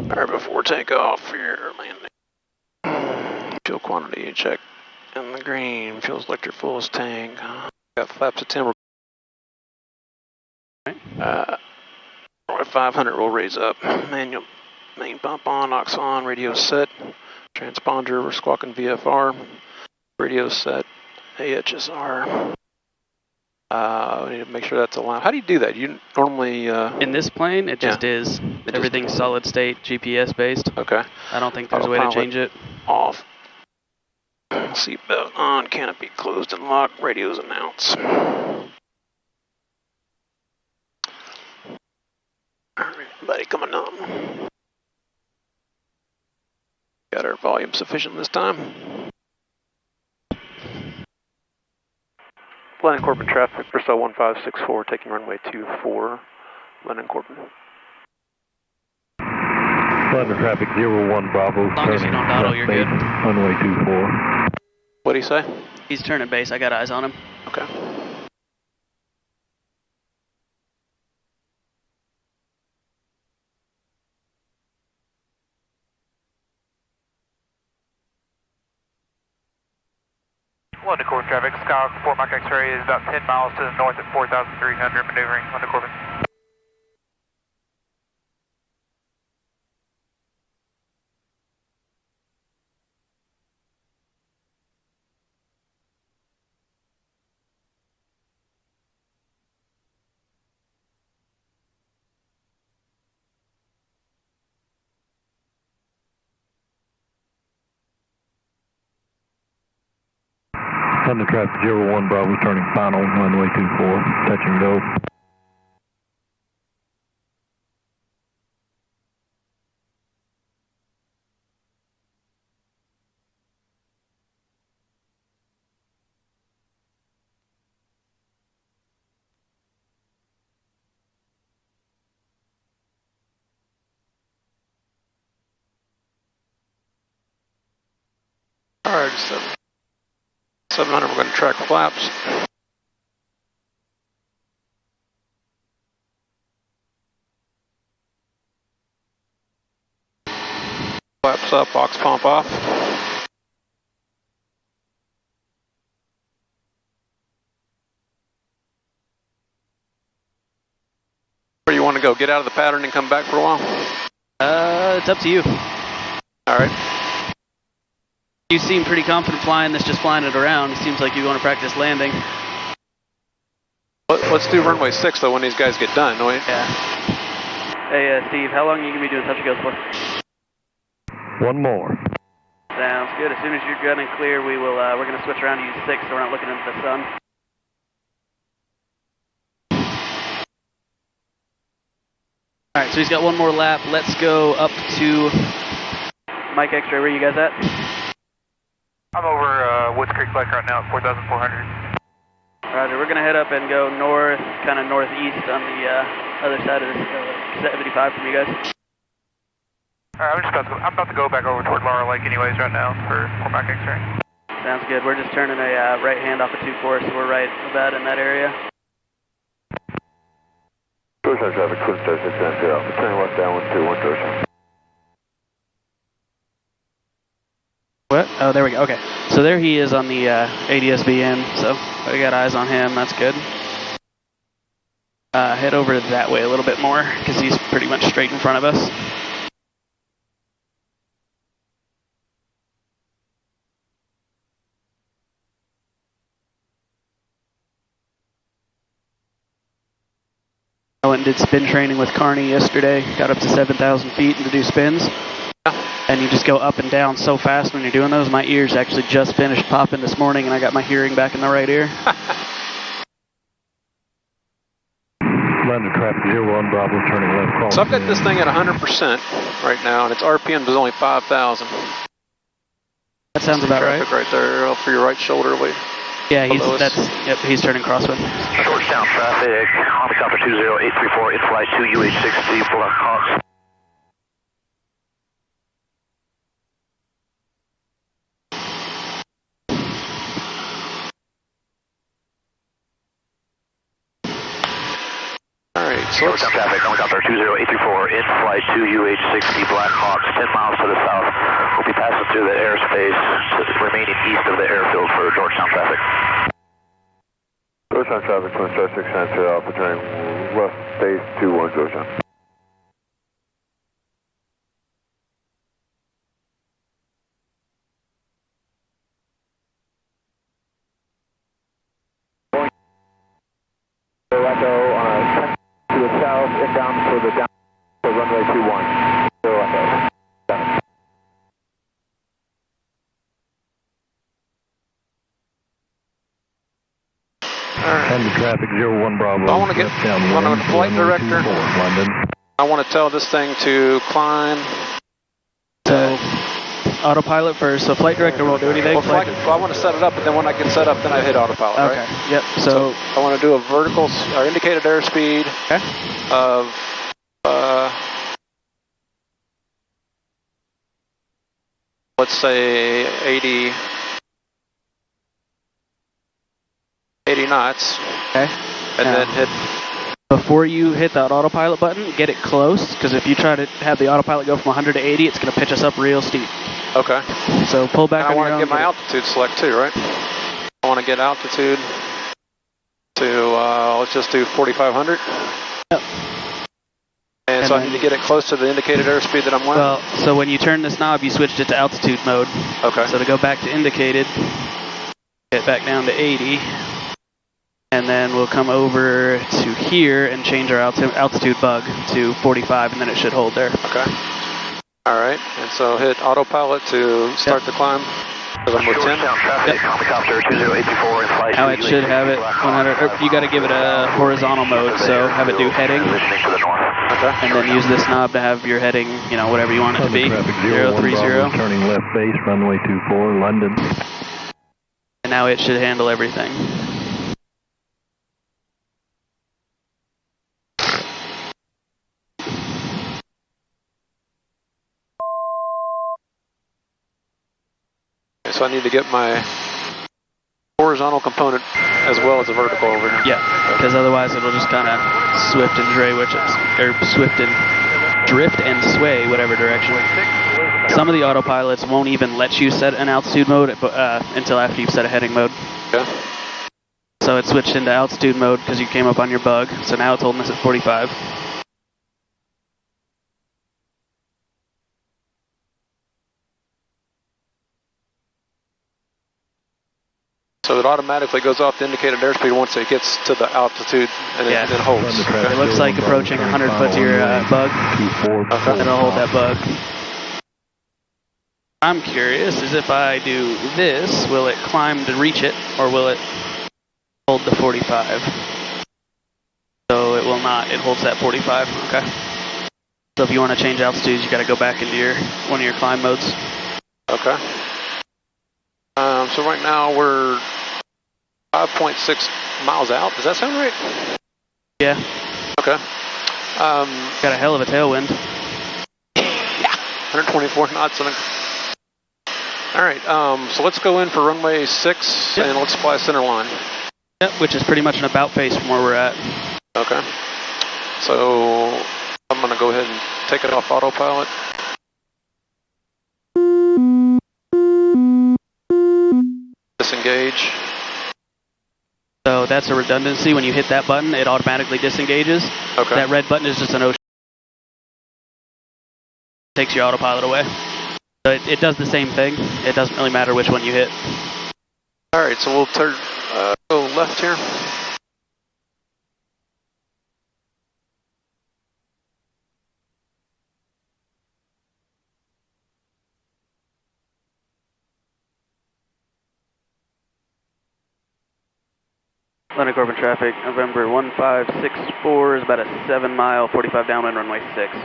Alright, before takeoff for your landing. Fuel quantity check in the green. Fuel's like your fullest tank. Got flaps of 10. 500 will raise up. Manual main pump on, aux on, radio set. Transponder, we're squawking VFR. Radio set, AHSR. We need to make sure that's aligned. How do you do that? You normally... in this plane, it just is. Everything's solid state, GPS based. Okay. I don't think there's a way to change it. Off. Seatbelt on, canopy closed and locked, radios announce. Alright, buddy, coming on. Got our volume sufficient this time. London Corbin traffic, Bristell 1564, taking runway 24, London Corbin. London traffic 01 Bravo. As long as you don't dawdle, you're good. Runway 24. What'd he say? He's turning base, I got eyes on him. Okay. London Corbin traffic, Skyhawk 4 Mach X-ray is about 10 miles to the north at 4,300, maneuvering London Corbin. London traffic 01 Bravo, turning final, runway 24, touch and go. Alright, 700, we're going to track flaps. Flaps up, aux pump off. Where do you want to go? Get out of the pattern and come back for a while? It's up to you. Alright. You seem pretty confident flying this, just flying it around. It seems like you want to practice landing. Let's do runway 6 though when these guys get done, no? Yeah. Hey Steve, how long are you going to be doing touch and goes for? One more. Sounds good. As soon as you're good and clear, we're going to switch around to use 6 so we're not looking into the sun. Alright, so he's got one more lap. Let's go up to Mike X-ray. Where are you guys at? I'm over Woods Creek Lake right now at 4,400. Roger, we're going to head up and go north, kind of northeast on the other side of this 75 from you guys. Alright, I'm about to go back over toward Laurel Lake anyways right now for Mach X-ray. Sounds good. We're just turning a right hand off of 24, so we're right about in that area. Cruise traffic, cruise station, turn left down 121. What? Oh, there we go. Okay. So there he is on the ADS-BN, so I got eyes on him. That's good. Head over that way a little bit more, because he's pretty much straight in front of us. I went and did spin training with Carney yesterday. Got up to 7,000 feet and to do spins. And you just go up and down so fast when you're doing those. My ears actually just finished popping this morning and I got my hearing back in the right ear. London traffic 01 Bravo, turning left cross. So I've got this thing at 100% right now, and its RPM is only 5,000. That sounds about right. Traffic right there, off for your right shoulder. Wait. Yeah, he's turning crosswind. Georgetown traffic, helicopter 20834, in flight 2 UH-60, Black Hawks. Alright, So Georgetown traffic, helicopter 20834, in flight to UH-60 Black Hawks, 10 miles to the south. We'll be passing through the airspace remaining east of the airfield for Georgetown traffic. Georgetown traffic, Twin Star 690 Alpha, turning west base 21 Georgetown. Echo on 10 to the south, inbound for the down for runway 21. Echo. Send the traffic 01 Bravo. I want to get one of the flight director. London. I want to tell this thing to climb. So, autopilot first. So flight director won't do anything. Well, I want to set it up, but then when I get set up, then I hit autopilot. Okay. Right? Yep. So I want to do a vertical or indicated airspeed of let's say 80 knots. Okay. And then hit. Before you hit that autopilot button, get it close, because if you try to have the autopilot go from 100 to 80, it's going to pitch us up real steep. Okay. So pull back And on I want to get my altitude select too, right? I want to get altitude to, let's just do 4,500. Yep. And so I need to get it close to the indicated airspeed that I'm with? Well, so when you turn this knob, you switched it to altitude mode. Okay. So to go back to indicated, get back down to 80. And then we'll come over to here and change our altitude bug to 45, and then it should hold there. Okay. All right. And so hit autopilot to start the climb. Because I'm with 10. Traffic, helicopter 20834 in flight. Now it should have it 100. You got to give it a horizontal mode, so have it do heading. Okay. And then use this knob to have your heading, you know, whatever you want it to be. Traffic 01 030. Bravo, turning left base, runway 24, London. And now it should handle everything. So I need to get my horizontal component as well as the vertical over here. Yeah, because otherwise it'll just kind of swift and drift and sway whatever direction. Some of the autopilots won't even let you set an altitude mode until after you've set a heading mode. Okay. So it switched into altitude mode because you came up on your bug. So now it's holding us at 45. So it automatically goes off the indicated airspeed once it gets to the altitude and it holds. It looks like approaching 100 foot to your bug. Okay. It'll hold that bug. I'm curious is if I do this, will it climb to reach it, or will it hold the 45? So it will not. It holds that 45. Okay. So if you want to change altitudes, you got to go back into one of your climb modes. Okay. So right now we're 5.6 miles out. Does that sound right? Yeah. Okay. Got a hell of a tailwind. Yeah. 124 knots. All right. So let's go in for runway 6 and let's fly center line. Yep, which is pretty much an about face from where we're at. Okay. So I'm going to go ahead and take it off autopilot. Disengage. So that's a redundancy. When you hit that button, it automatically disengages. Okay. That red button is just an ocean. Takes your autopilot away. So it does the same thing. It doesn't really matter which one you hit. All right, so we'll go left here. Atlantic Orbit traffic, November 1564 is about a 7 mile, 45 downwind, runway 6.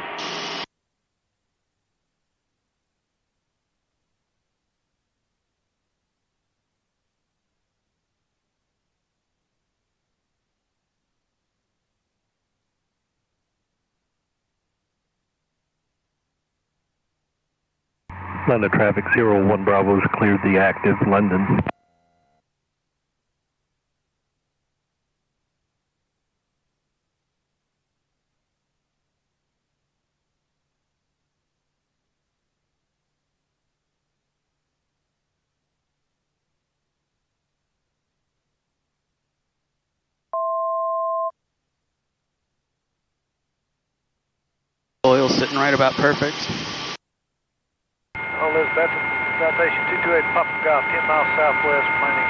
London traffic 01 Bravo's cleared the active London. sitting right about perfect. Elizabeth, South Station 228 Papa Golf, 10 miles southwest, planning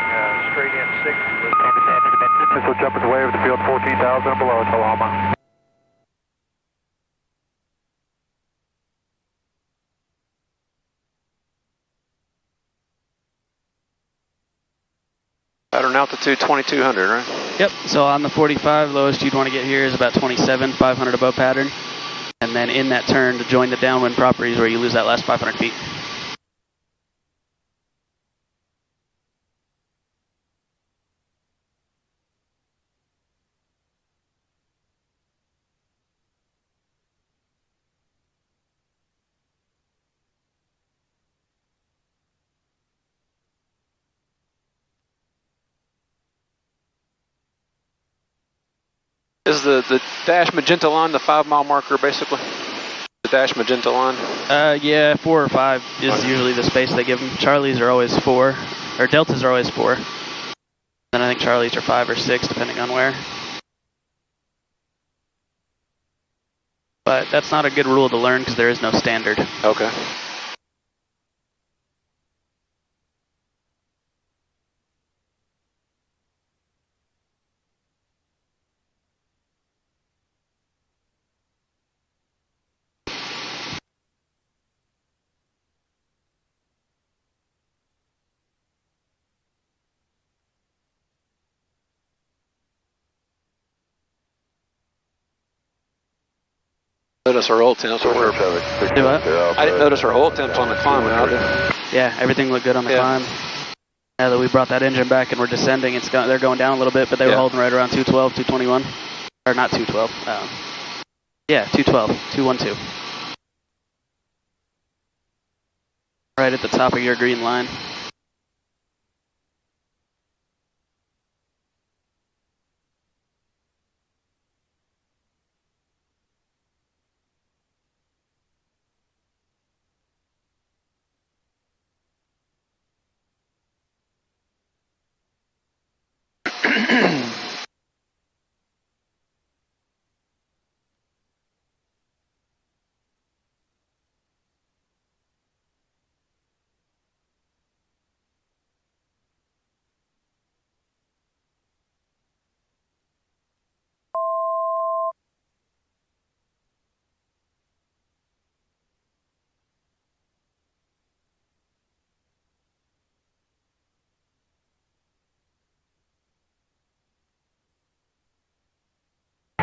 straight in 60. Missile jumpers away over the field 14,000 and below, Oklahoma. Pattern altitude 2200, right? Yep, so on the 45, lowest you'd want to get here is about 27, 500 above pattern. And then in that turn to join the downwind properties where you lose that last 500 feet. Is the dash magenta line the 5 mile marker basically? The dash magenta line? Yeah, 4 or 5 is usually the space they give them. Charlies are always 4, or Deltas are always 4. And I think Charlies are 5 or 6 depending on where. But that's not a good rule to learn because there is no standard. Okay. Notice our oil temps were. Do what? I didn't notice our oil temps on the climb out there. Yeah, everything looked good on the climb. Now that we brought that engine back and we're descending, they're going down a little bit, but they were holding right around 212, 221. Or not 212. Yeah, 212, 212. Right at the top of your green line.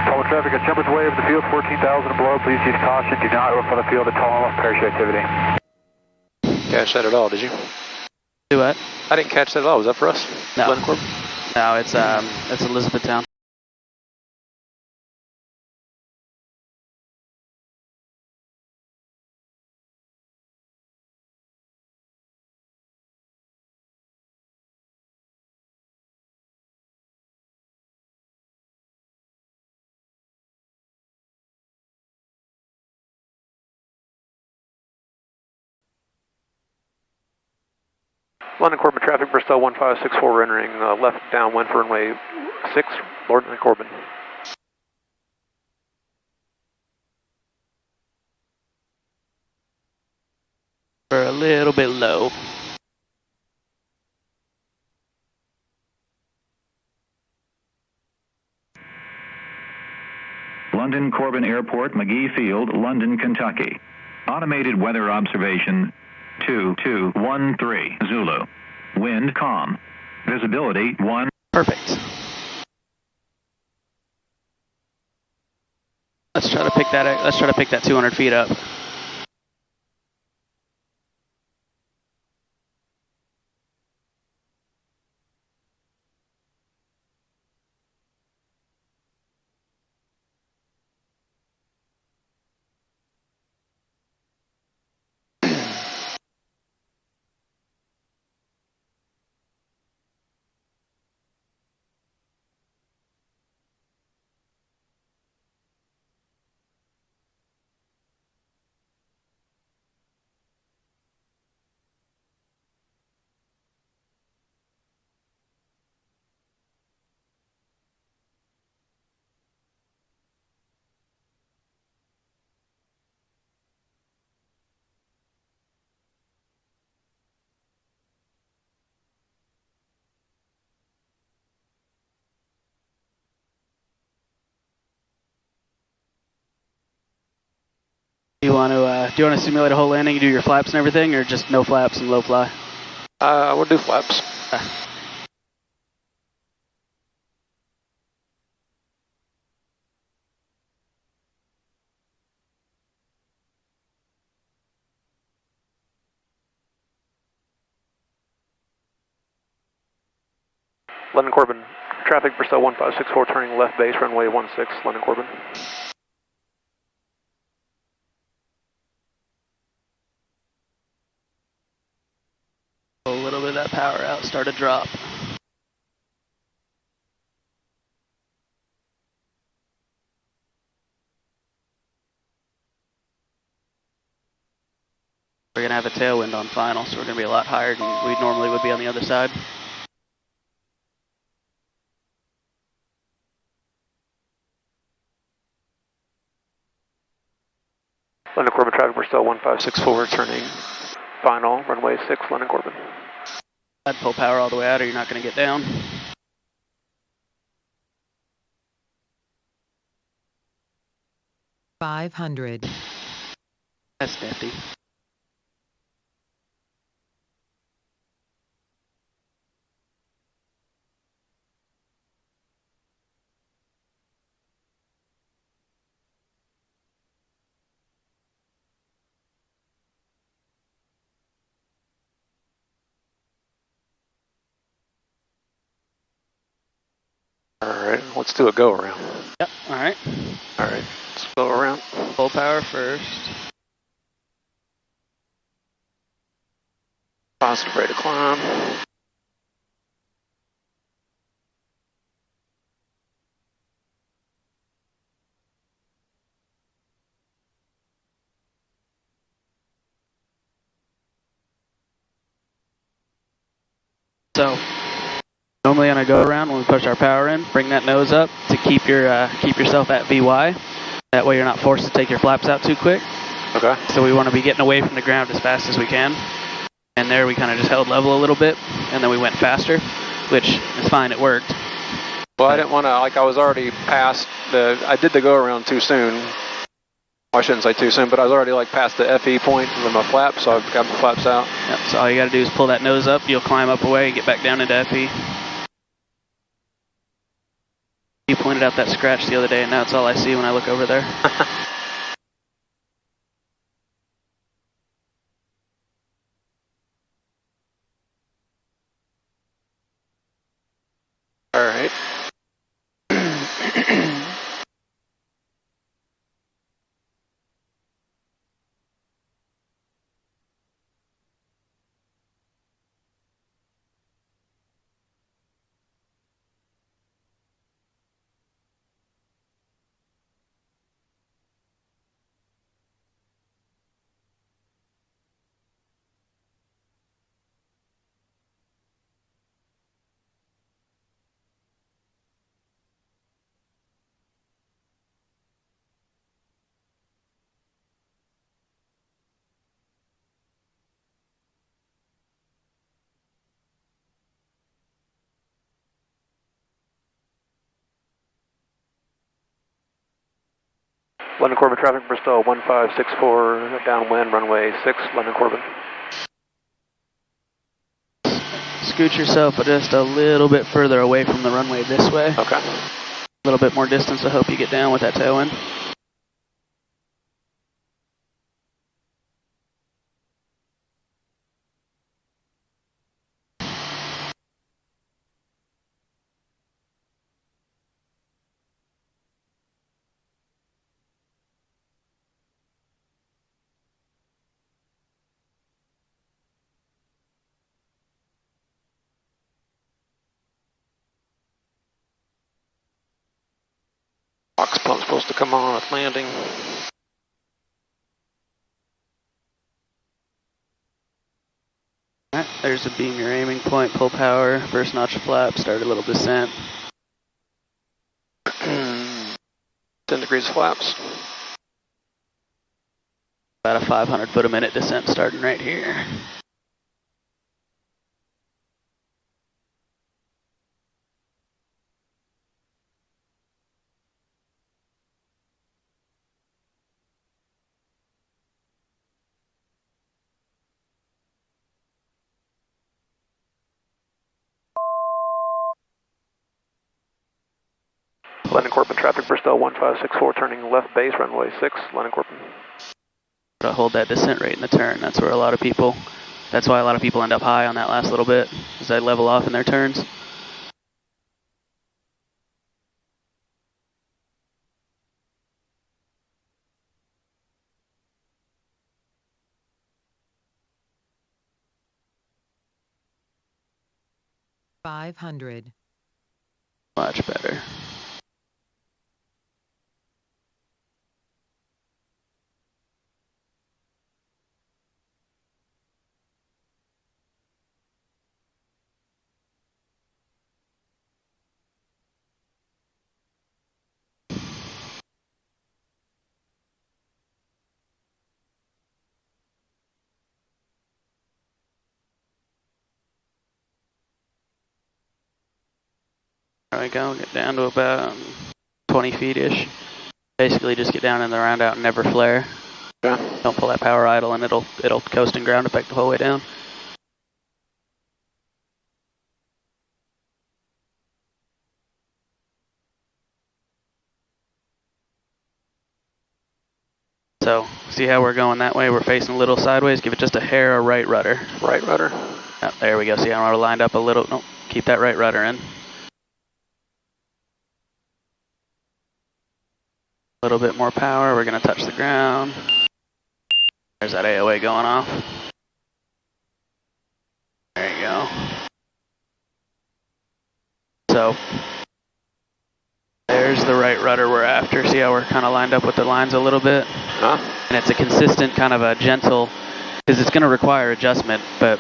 Total traffic at Jumpers Way over the field 14,000 and below. Please use caution. Do not run from the field at Oklahoma. Parachute activity. Catch that at all, did you? Do what? I didn't catch that at all. Was that for us? No. Glencorp? No, it's Elizabethtown. London Corbin traffic, Bristell 1564 entering left downwind for runway 6, London Corbin. We're a little bit low. London Corbin Airport, McGee Field, London, Kentucky. Automated weather observation 2213 Zulu. Wind calm. Visibility 1. Perfect. Let's try to pick that 200 feet up. want to simulate a whole landing and do your flaps and everything, or just no flaps and low fly? We'll do flaps. London Corbin, traffic Bristell 1564 turning left base, runway 16, London Corbin. A little bit of that power out, start a drop. We're going to have a tailwind on final, so we're going to be a lot higher than we normally would be on the other side. London Corbin, traffic Bristell 1564 turning final, runway 6, London Corbin. I'd pull power all the way out or you're not going to get down. $500. That's nifty. Alright, let's do a go around. Yep, alright. Alright, let's go around. Full power first. Positive rate of climb. So, normally on a go around, when we push our power in, bring that nose up to keep yourself at VY. That way you're not forced to take your flaps out too quick. Okay. So we want to be getting away from the ground as fast as we can. And there we kind of just held level a little bit, and then we went faster, which is fine, it worked. Well, I didn't want to, I was already past I did the go around too soon. Well, I shouldn't say too soon, but I was already past the FE point with my flaps, so I've got my flaps out. Yep, so all you got to do is pull that nose up, you'll climb up away and get back down into FE. You pointed out that scratch the other day, and now it's all I see when I look over there. All right. London Corbin traffic, Bristol 1564, downwind, runway 6, London Corbin. Scoot yourself just a little bit further away from the runway this way. Okay. A little bit more distance to help you get down with that tailwind. Box pump's supposed to come on at landing. Alright, there's a beam your aiming point, pull power, first notch of flap, start a little descent. 10 degrees of flaps. About a 500 foot a minute descent starting right here. London Corbin traffic, Bristell 1564, turning left base, runway 6, London Corbin. To hold that descent rate in the turn, that's why a lot of people end up high on that last little bit, because they level off in their turns. $500. Much better. There we go, get down to about 20 feet-ish. Basically just get down in the round out and never flare. Yeah. Don't pull that power idle and it'll coast and ground effect the whole way down. So, see how we're going that way? We're facing a little sideways. Give it just a hair of right rudder. Right rudder. Oh, there we go. See how we're lined up a little? Nope. Keep that right rudder in. A little bit more power. We're going to touch the ground. There's that AOA going off. There you go. So, there's the right rudder we're after. See how we're kind of lined up with the lines a little bit? Huh? And it's a consistent kind of a gentle, because it's going to require adjustment, but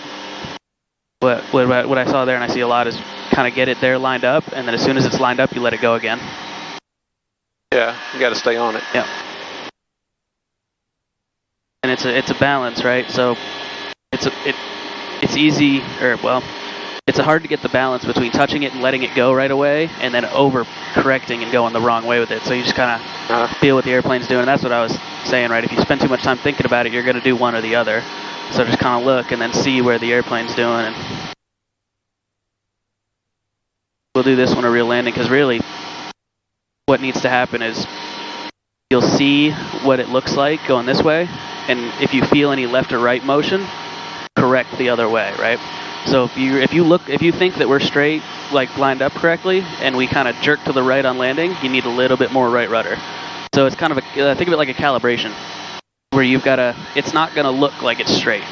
what I saw there and I see a lot is kind of get it there lined up, and then as soon as it's lined up, you let it go again. Yeah, you got to stay on it. Yeah. And it's a balance, right? So it's easy, or well, it's hard to get the balance between touching it and letting it go right away, and then over correcting and going the wrong way with it. So you just kind of feel what the airplane's doing. And that's what I was saying, right? If you spend too much time thinking about it, you're going to do one or the other. So just kind of look and then see where the airplane's doing. And we'll do this one a real landing, because really what needs to happen is you'll see what it looks like going this way, and if you feel any left or right motion, correct the other way, right? So if you think that we're straight, like lined up correctly, and we kind of jerk to the right on landing, you need a little bit more right rudder. So it's kind of think of it like a calibration, where you've got to, it's not going to look like it's straight,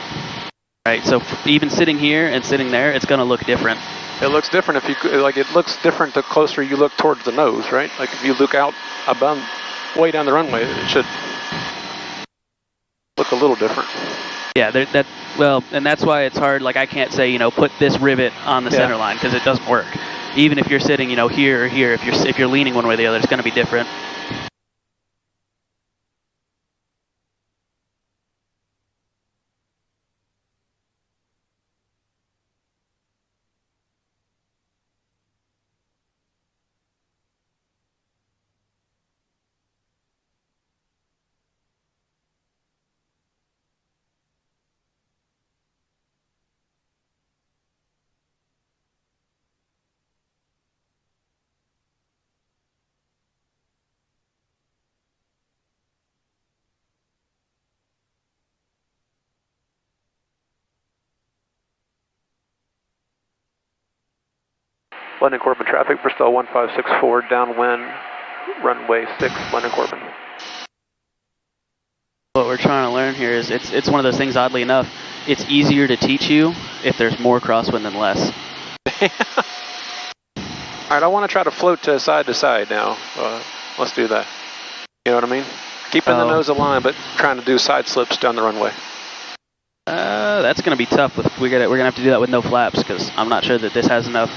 right? So even sitting here and sitting there, it's going to look different. It looks different if you, like, it looks different the closer you look towards the nose, right? Like if you look out above, way down the runway, it should look a little different. Yeah, well, and that's why it's hard. Like I can't say, put this rivet on the center line, because it doesn't work. Even if you're sitting, here or here, if you're leaning one way or the other, it's going to be different. London Corbin traffic, Bristell 1564, downwind, runway 6, London Corbin. What we're trying to learn here is it's one of those things, oddly enough, it's easier to teach you if there's more crosswind than less. All right, I want to try to float to side now. Let's do that. You know what I mean? Keeping the nose aligned, but trying to do side slips down the runway. That's going to be tough. We're gonna have to do that with no flaps, because I'm not sure that this has enough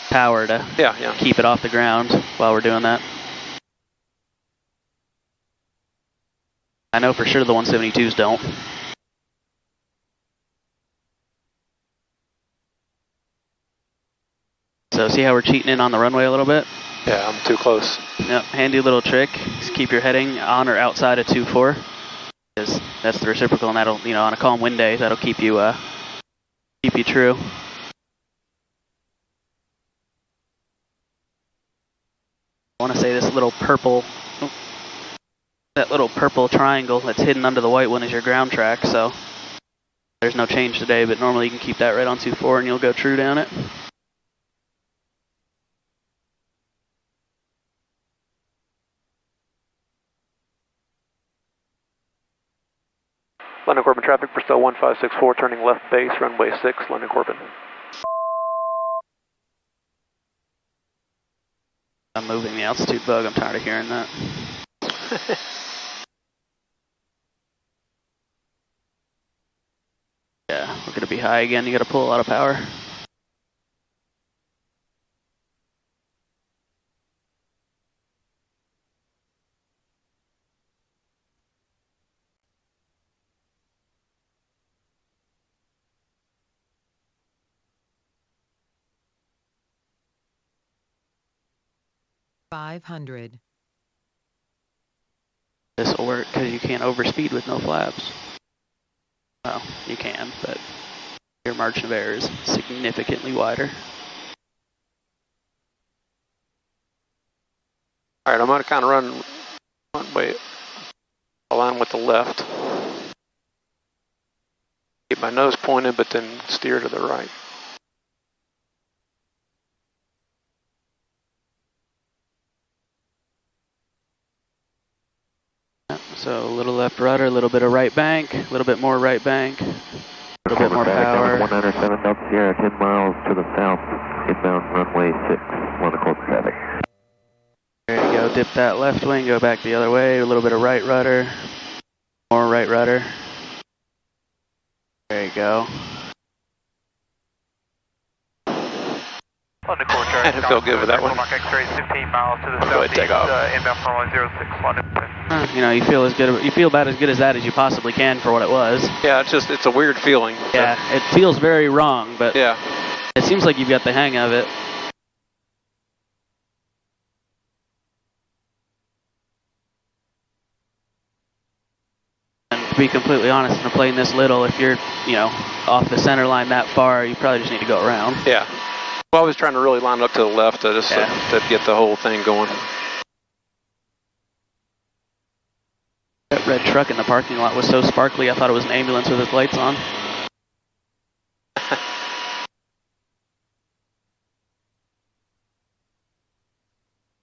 power to keep it off the ground while we're doing that. I know for sure the 172s don't. So see how we're cheating in on the runway a little bit? Yeah, I'm too close. Yep, handy little trick. Just keep your heading on or outside of 2-4. Because that's the reciprocal, and that'll, on a calm wind day, that'll keep you true. All I want to say this little purple, that little purple triangle that's hidden under the white one is your ground track, so there's no change today, but normally you can keep that right on 2-4 and you'll go true down it. London Corbin traffic, Bristell 1564, turning left base, runway 6, London Corbin. I'm moving the altitude bug, I'm tired of hearing that. Yeah, we're gonna be high again, you gotta pull a lot of power. $500. This will work because you can't overspeed with no flaps. Well, you can, but your margin of error is significantly wider. All right, I'm going to kind of run one way, align with the left. Keep my nose pointed, but then steer to the right. So a little left rudder, a little bit of right bank, a little bit more right bank, a little bit more power. 107 Delta Sierra, 10 miles to the south, inbound runway 6, London Corbin traffic. There you go, dip that left wing, go back the other way, a little bit of right rudder, more right rudder. There you go. London Corbin traffic. I didn't feel good with that one. Mark X-ray 15 miles to the Go ahead, southeast, take off. inbound runway 06, London. You know, you feel about as good as that as you possibly can for what it was. Yeah, it's a weird feeling. Yeah, it feels very wrong, but yeah, it seems like you've got the hang of it. And to be completely honest, in a plane this little, if you're, you know, off the center line that far, you probably just need to go around. Yeah. Well, I was trying to really line up to the left to get the whole thing going. That red truck in the parking lot was so sparkly, I thought it was an ambulance with its lights on.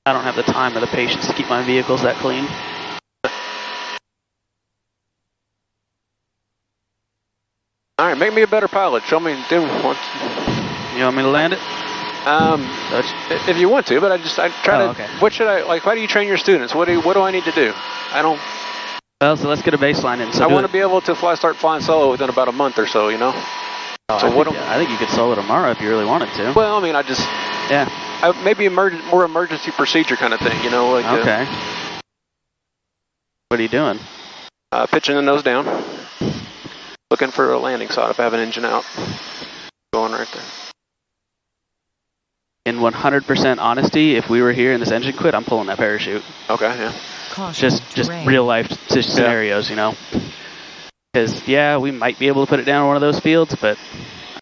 I don't have the time or the patience to keep my vehicles that clean. All right, make me a better pilot. Show me, do what. You want me to land it? If you want to, but I try to. Okay. What should I like? How do you train your students? What do I need to do? I don't. Well, so let's get a baseline in. So I want to be able to start flying solo within about a month or so, you know? Oh, so I think you could solo tomorrow if you really wanted to. Well, I mean, yeah. Maybe more emergency procedure kind of thing, you know? Like, okay. What are you doing? Pitching the nose down. Looking for a landing spot if I have an engine out. Going right there. In 100% honesty, if we were here and this engine quit, I'm pulling that parachute. Okay, yeah. Just real life scenarios, you know. Because yeah, we might be able to put it down on one of those fields, but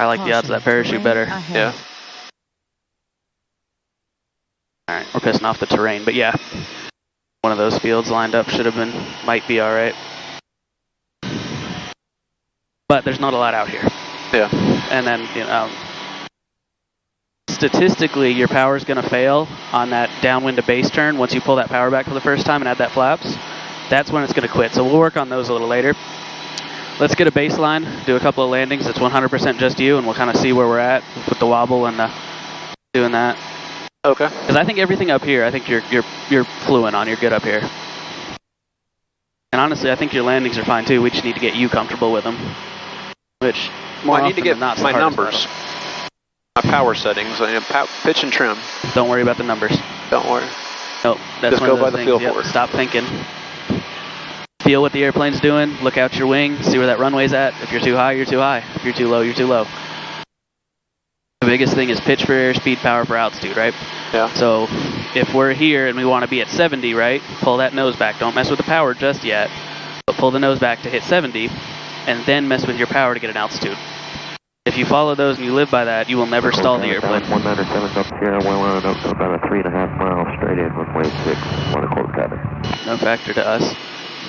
I like the odds of that parachute better. Yeah. All right, we're pissing off the terrain, but yeah, one of those fields lined up might be all right. But there's not a lot out here. Yeah. And then, you know, statistically, your power's going to fail on that downwind to base turn once you pull that power back for the first time and add that flaps. That's when it's going to quit. So we'll work on those a little later. Let's get a baseline, do a couple of landings. It's 100% just you, and we'll kind of see where we're at with the wobble and doing that. Okay. Because I think everything up here, I think you're fluent on. You're good up here. And honestly, I think your landings are fine too. We just need to get you comfortable with them. Which more I need to get not my numbers. My power settings, pitch and trim. Don't worry about the numbers. Don't worry. Nope. That's just go by the feel for it. Stop thinking. Feel what the airplane's doing. Look out your wing. See where that runway's at. If you're too high, you're too high. If you're too low, you're too low. The biggest thing is pitch for airspeed, power for altitude, right? Yeah. So if we're here and we want to be at 70, right? Pull that nose back. Don't mess with the power just yet, but pull the nose back to hit 70, and then mess with your power to get an altitude. If you follow those and you live by that, you will never stall the airplane. 197 Delta Sierra, well up to about a 3.5 miles straight in, runway 6, 1/4 cabin. No factor to us.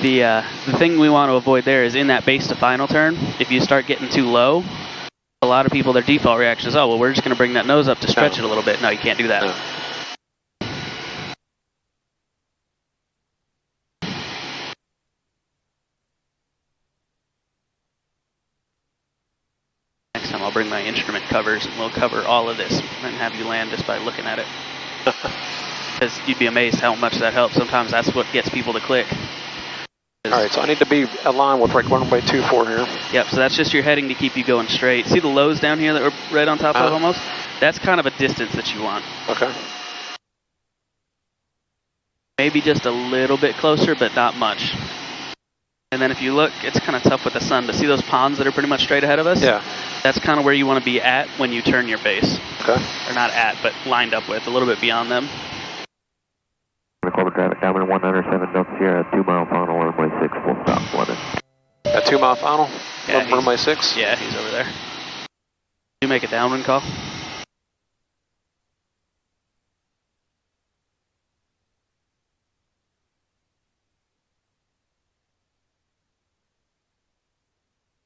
The thing we want to avoid there is in that base to final turn, if you start getting too low, a lot of people, their default reaction is, oh, well, we're just going to bring that nose up to stretch it a little bit. No, you can't do that. No. Next time I'll bring my instrument covers and we'll cover all of this and have you land just by looking at it. Because you'd be amazed how much that helps. Sometimes that's what gets people to click. All right, so I need to be aligned with like runway 24 here. Yep, so that's just your heading to keep you going straight. See the lows down here that we're right on top of almost? That's kind of a distance that you want. Okay. Maybe just a little bit closer, but not much. And then if you look, it's kind of tough with the sun, but see those ponds that are pretty much straight ahead of us? Yeah. That's kind of where you want to be at when you turn your base. Okay. Or not at, but lined up with, a little bit beyond them. Cabin 197 Delta Sierra, 2 mile final, runway 6, full stop, London. That 2 mile final? Yeah, runway 6? Yeah, he's over there. You make a downwind call?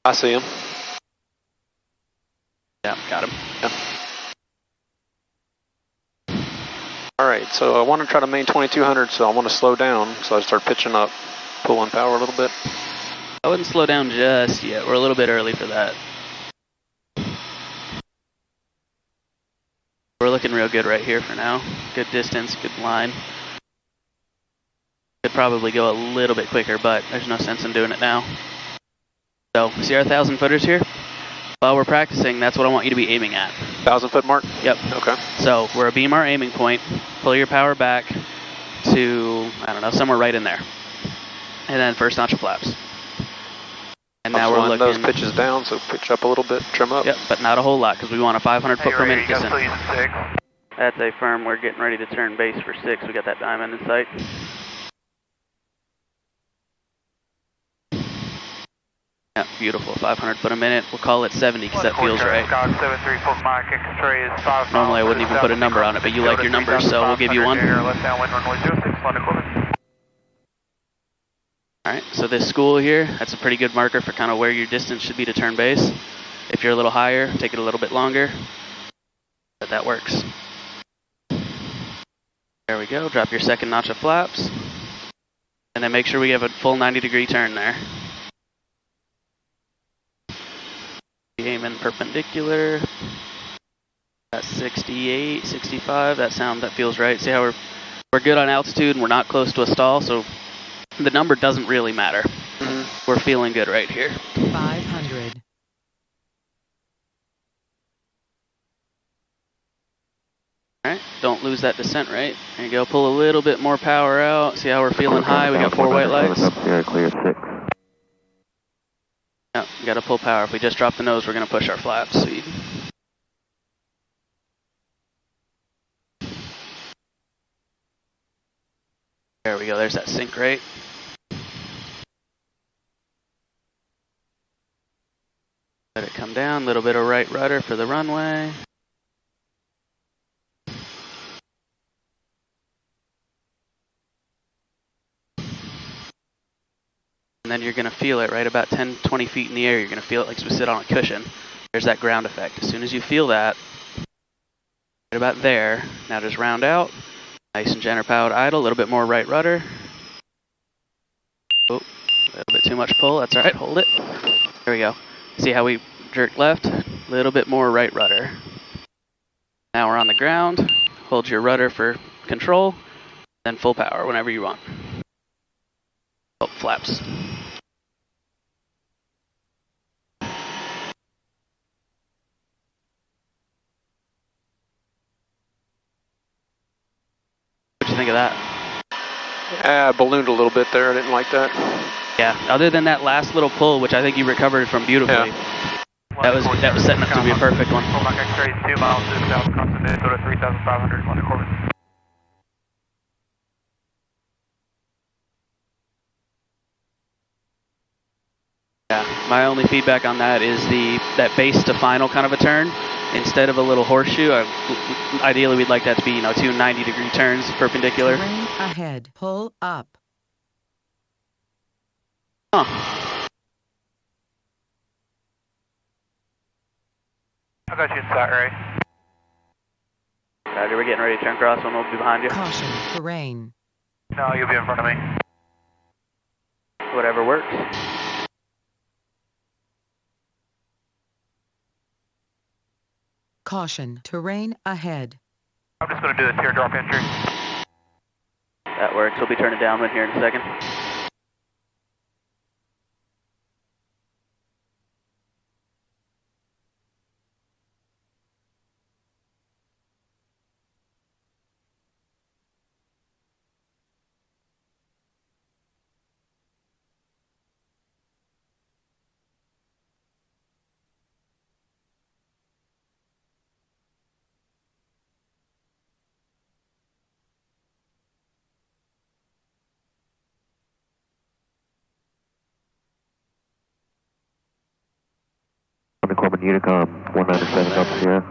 I see him. Yeah, got him. Yeah. All right, so I want to try to main 2200, so I want to slow down, so I start pitching up, pulling power a little bit. I wouldn't slow down just yet. We're a little bit early for that. We're looking real good right here for now. Good distance, good line. Could probably go a little bit quicker, but there's no sense in doing it now. So, see our 1,000 footers here? While we're practicing, that's what I want you to be aiming at. 1,000 foot mark? Yep. Okay. So, we're a beam our aiming point. Pull your power back to, I don't know, somewhere right in there. And then first notch of flaps. And now we're looking. Those pitches down, so pitch up a little bit, trim up. Yep, but not a whole lot because we want a 500 foot per minute distance. Please, 6. That's a firm. We're getting ready to turn base for 6. We got that diamond in sight. Yeah, beautiful. 500 foot a minute. We'll call it 70 because that feels right. Normally I wouldn't even put a number on it, but you like your numbers, so we'll give you one. Alright, so this school here, that's a pretty good marker for kind of where your distance should be to turn base. If you're a little higher, take it a little bit longer. But that works. There we go. Drop your second notch of flaps. And then make sure we have a full 90-degree turn there. Aiming perpendicular. At 68, 65, that feels right. See how we're good on altitude and we're not close to a stall, so the number doesn't really matter. We're feeling good right here. 500. Alright, don't lose that descent rate. There you go, pull a little bit more power out. See how we're feeling high? We got 4 white lights. Clear 6. Yeah, you gotta pull power. If we just drop the nose, we're gonna push our flap speed. There we go, there's that sink rate. Let it come down, a little bit of right rudder for the runway. And then you're going to feel it right about 10, 20 feet in the air. You're going to feel it like we sit on a cushion. There's that ground effect. As soon as you feel that, right about there, now just round out. Nice and center powered idle, a little bit more right rudder. Oh, a little bit too much pull. That's all right, hold it. There we go. See how we jerk left? A little bit more right rudder. Now we're on the ground. Hold your rudder for control, then full power whenever you want. Oh, flaps. What'd you think of that? I ballooned a little bit there. I didn't like that. Yeah, other than that last little pull, which I think you recovered from beautifully. Yeah. That was setting up to be a perfect one. 2 miles to the south, constant Minnesota 3,500, London Corbin. Yeah, my only feedback on that is that base to final kind of a turn. Instead of a little horseshoe, ideally we'd like that to be, 2 90-degree turns perpendicular. Terrain ahead. Pull up. Huh. I got you in sight, Ray. Roger, we're getting ready to turn cross, one will be behind you. Caution. Terrain. No, you'll be in front of me. Whatever works. Caution. Terrain ahead. I'm just going to do a teardrop entry. That works. We'll be turning downwind here in a second. Corbin Unicom 197 up here.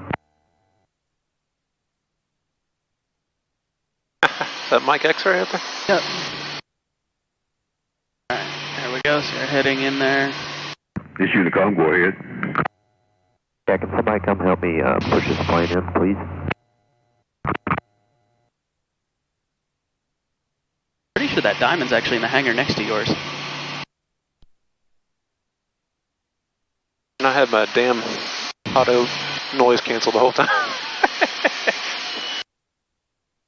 Is that Mike X-ray out there? Yep. Alright, there we go. So you're heading in there. This Unicom, go ahead. Yeah, can somebody come help me push this plane in, please? Pretty sure that diamond's actually in the hangar next to yours. And I had my damn auto noise canceled the whole time.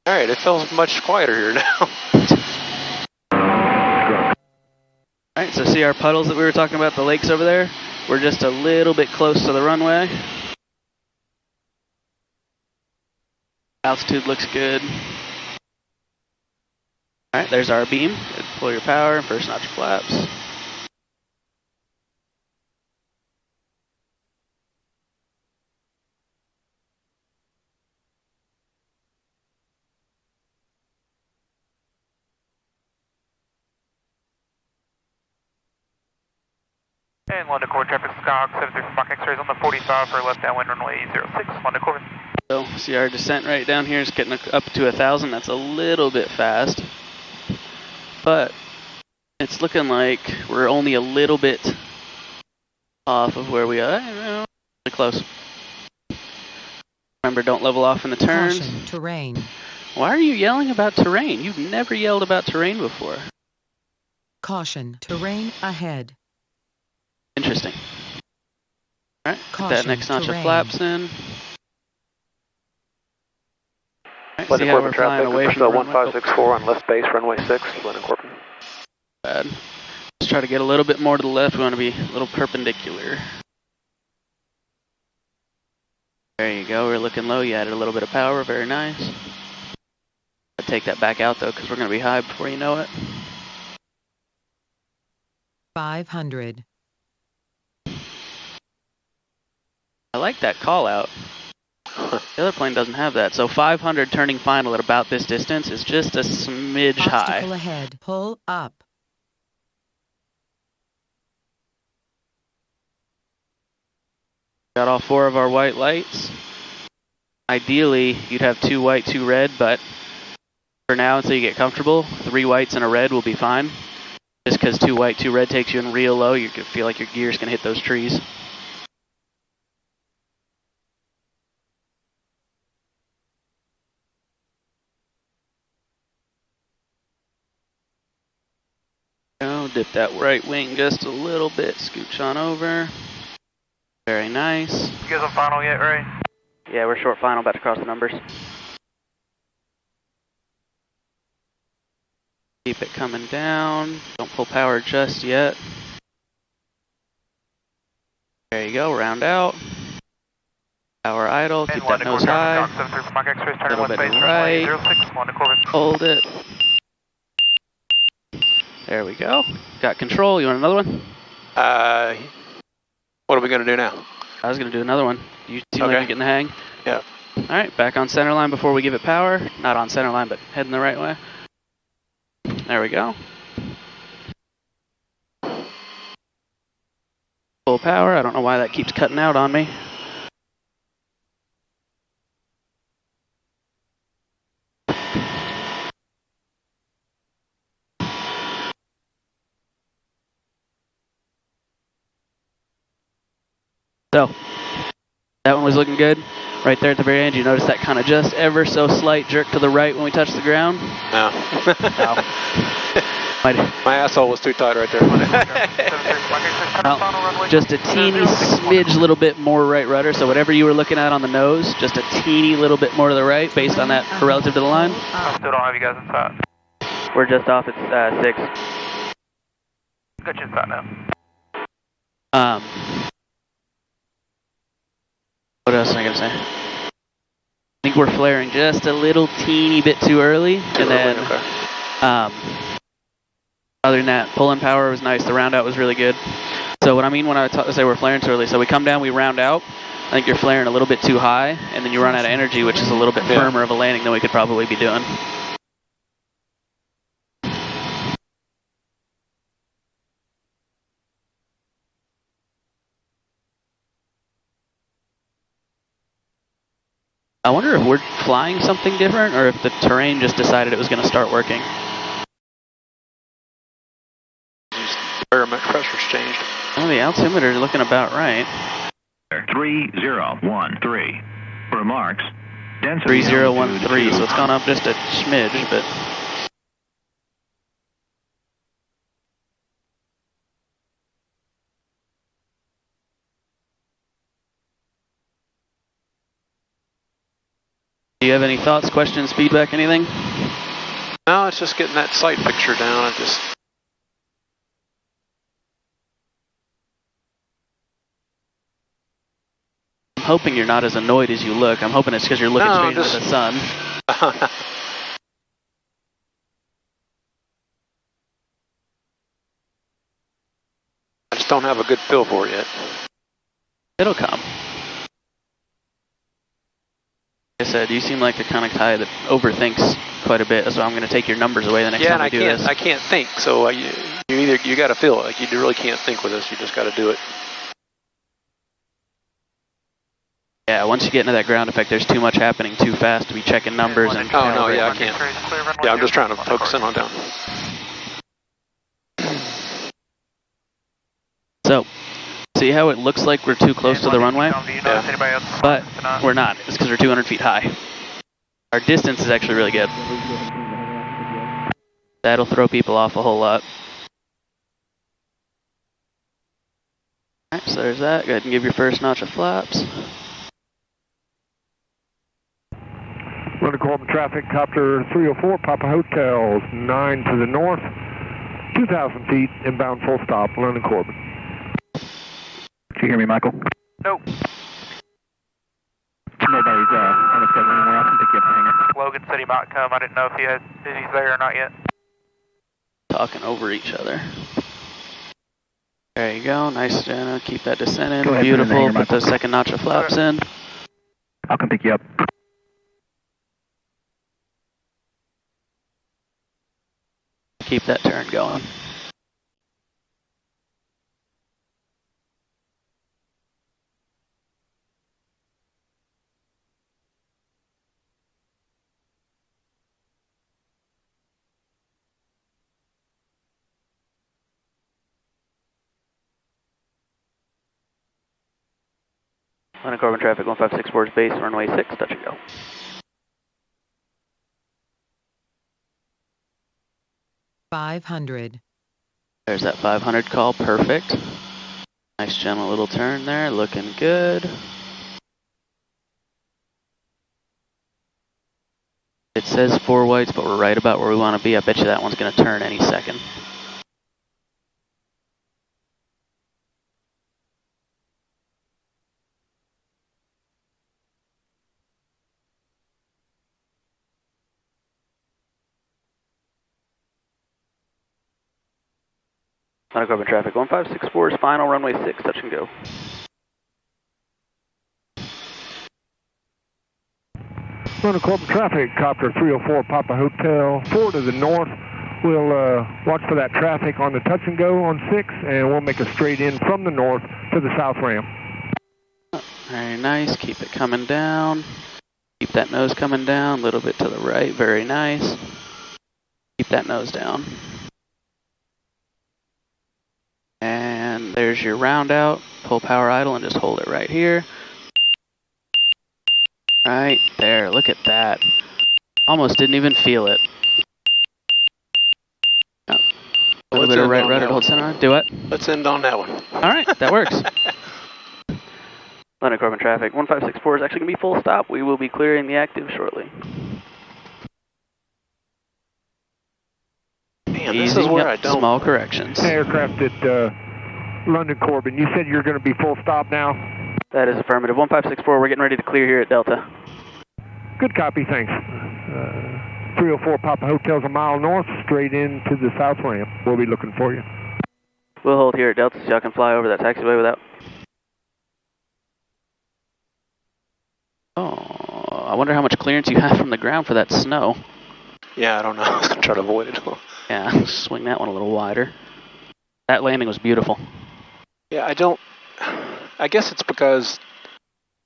Alright, it feels much quieter here now. Alright, so see our puddles that we were talking about, the lakes over there? We're just a little bit close to the runway. Altitude looks good. Alright, there's our beam. Good. Pull your power, first notch flaps. And London Core traffic, Skog 73 from Mach X-rays on the 45 for left downwind runway 06, London Core. So, see our descent right down here is getting up to 1,000. That's a little bit fast. But it's looking like we're only a little bit off of where we are. Really close. Remember, don't level off in the turns. Caution. Terrain. Why are you yelling about terrain? You've never yelled about terrain before. Caution. Terrain ahead. Interesting. Alright, get that Caution, next notch terrain. of flaps in. Alright, London see how we're Corbin flying traffic, away from the runway? 1564 on left base, runway 6, London Corbin. Bad. Let's try to get a little bit more to the left. We want to be a little perpendicular. There you go. We're looking low. You added a little bit of power. Very nice. I'll take that back out, though, because we're going to be high before you know it. 500. I like that call out. The other plane doesn't have that. So 500 turning final at about this distance is just a smidge high. Obstacle ahead. Pull up. Got all 4 of our white lights. Ideally, you'd have 2 white, 2 red, but for now, until you get comfortable, 3 whites and a red will be fine. Just because 2 white, 2 red takes you in real low, you can feel like your gear's going to hit those trees. Dip that right wing just a little bit, scooch on over. Very nice. You guys on final yet, Ray? Yeah, we're short final, about to cross the numbers. Keep it coming down. Don't pull power just yet. There you go, round out. Power idle, keep that nose high. A little bit to the right. Hold it. There we go. Got control. You want another one? What are we going to do now? I was going to do another one. You seem like you're getting the hang. Yeah. All right, back on center line before we give it power. Not on center line, but heading the right way. There we go. full power. I don't know why that keeps cutting out on me. So, that one was looking good. Right there at the very end, you notice that kind of just ever so slight jerk to the right when we touched the ground? No. My asshole was too tight right there. Well, just a teeny smidge little bit more right rudder, so whatever you were looking at on the nose, just a teeny little bit more to the right based on that relative to the line. I still don't have you guys inside. We're just off at 6. Got you inside now. What else am I going to say? I think we're flaring just a little teeny bit too early. And then, other than that, pulling power was nice. The round out was really good. So what I mean when I say we're flaring too early, so we come down, we round out. I think you're flaring a little bit too high, and then you run out of energy, which is a little bit firmer of a landing than we could probably be doing. I wonder if we're flying something different or if the terrain just decided it was going to start working. Barometric pressure's changed. Well, the altimeter is looking about right. 3013. Remarks. Density 3013, so it's gone up just a smidge, but... Do you have any thoughts, questions, feedback, anything? No, it's just getting that sight picture down. I'm hoping you're not as annoyed as you look. I'm hoping it's because you're looking straight into the sun. I just don't have a good feel for it yet. It'll come. Like I said, you seem like the kind of guy that overthinks quite a bit, so I'm going to take your numbers away the next time we do this. Yeah, I can't think, so you got to feel it. Like, you really can't think with this. You just got to do it. Yeah, once you get into that ground effect, there's too much happening too fast to be checking numbers. And oh, no, yeah, I can't. Yeah, I'm just trying to focus in on down. So, see how it looks like we're too close to the runway? Yeah. But we're not. It's because we're 200 feet high. Our distance is actually really good. That'll throw people off a whole lot. Alright, so there's that. Go ahead and give your first notch of flaps. Running Corbin traffic, copter 304, Papa Hotel, 9 to the north, 2,000 feet, inbound full stop, London Corbin. Can you hear me, Michael? Nope. Nobody's on the schedule anymore. I can pick you up the hangar. Logan said he might come. I didn't know if he's there or not yet. Talking over each other. There you go. Nice, Jenna. Keep that descent in. Ahead, beautiful. hangar, Put the second notch of flaps in. I'll come pick you up. Keep that turn going. London Corbin traffic 1564 is base, runway 6, touch and go. $500. There's that 500 call, perfect. Nice gentle little turn there, looking good. It says 4 whites, but we're right about where we want to be. I bet you that one's going to turn any second. London Corbin traffic 1564 is final, runway 6, touch and go. London Corbin traffic, copter 304, Papa Hotel, 4 to the north. We'll watch for that traffic on the touch and go on 6, and we'll make a straight in from the north to the south ramp. Very nice. Keep it coming down. Keep that nose coming down. A little bit to the right. Very nice. Keep that nose down. And there's your round out. Pull power idle and just hold it right here. Right there. Look at that. Almost didn't even feel it. Oh. A little bit of right rudder to hold center on. Do what? Let's end on that one. All right, that works. London Corbin traffic. 1564 is actually going to be full stop. We will be clearing the active shortly. Man, this is where I don't... Small corrections. Aircraft at London Corbin, you said you're going to be full stop now? That is affirmative. 1564, we're getting ready to clear here at Delta. Good copy, thanks. 304 Papa Hotel's a mile north, straight into the south ramp. We'll be looking for you. We'll hold here at Delta so y'all can fly over that taxiway without... Oh, I wonder how much clearance you have from the ground for that snow. Yeah, I don't know. I was going to try to avoid it. Yeah, swing that one a little wider. That landing was beautiful. Yeah, I guess it's because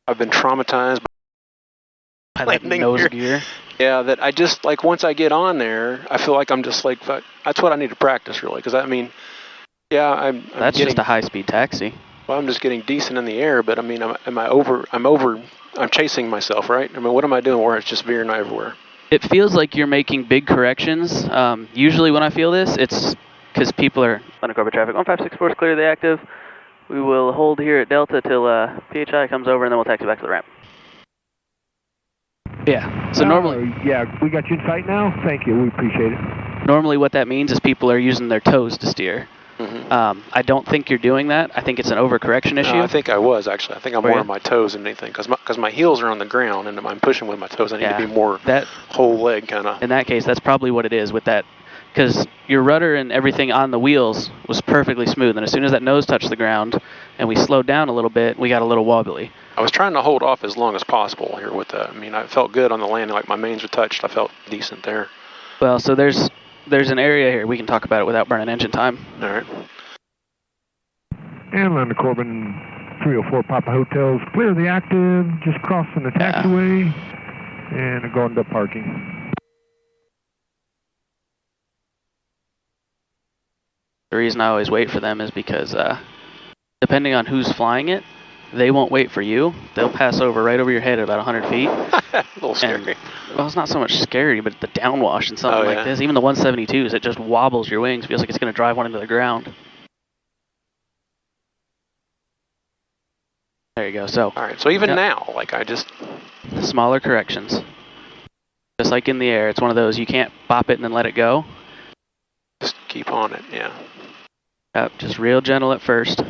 I've been traumatized by landing nose here. gear. Yeah, that I just, like, once I get on there, I feel like I'm just like, that's what I need to practice, really. Because, I mean, yeah, I'm That's getting, just a high-speed taxi. Well, I'm just getting decent in the air, but, I mean, I'm chasing myself, right? I mean, what am I doing where it's just veering everywhere? It feels like you're making big corrections. Usually when I feel this, it's because people are London Corbin traffic. 1564 is clear the active. We will hold here at Delta till PHI comes over, and then we'll taxi back to the ramp. Yeah, so normally... Yeah, we got you in sight now? Thank you, we appreciate it. Normally what that means is people are using their toes to steer. Mm-hmm. I don't think you're doing that. I think it's an overcorrection issue. No, I think I was, actually. I think I'm more on my toes than anything, because my heels are on the ground, and I'm pushing with my toes. I need to be more whole leg kind of. In that case, that's probably what it is with that, because your rudder and everything on the wheels was perfectly smooth, and as soon as that nose touched the ground, and we slowed down a little bit, we got a little wobbly. I was trying to hold off as long as possible here with that. I mean, I felt good on the landing, like my mains are touched. I felt decent there. Well, so there's an area here. We can talk about it without burning engine time. All right. And London Corbin 304 Papa Hotels, clear the active, just crossing the taxiway, and going to parking. The reason I always wait for them is because depending on who's flying it, they won't wait for you. They'll pass over right over your head at about 100 feet. A little scary. And, well, it's not so much scary, but the downwash and something like this, even the 172s, it just wobbles your wings. Feels like it's going to drive one into the ground. There you go. So. All right. So even now, like I just. Smaller corrections. Just like in the air, it's one of those you can't bop it and then let it go. Just keep on it, yeah. Yep, just real gentle at first.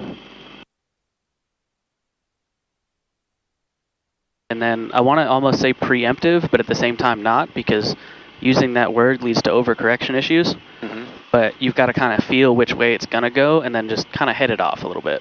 And then I want to almost say preemptive, but at the same time not, because using that word leads to overcorrection issues. Mm-hmm. But you've got to kind of feel which way it's going to go and then just kind of head it off a little bit.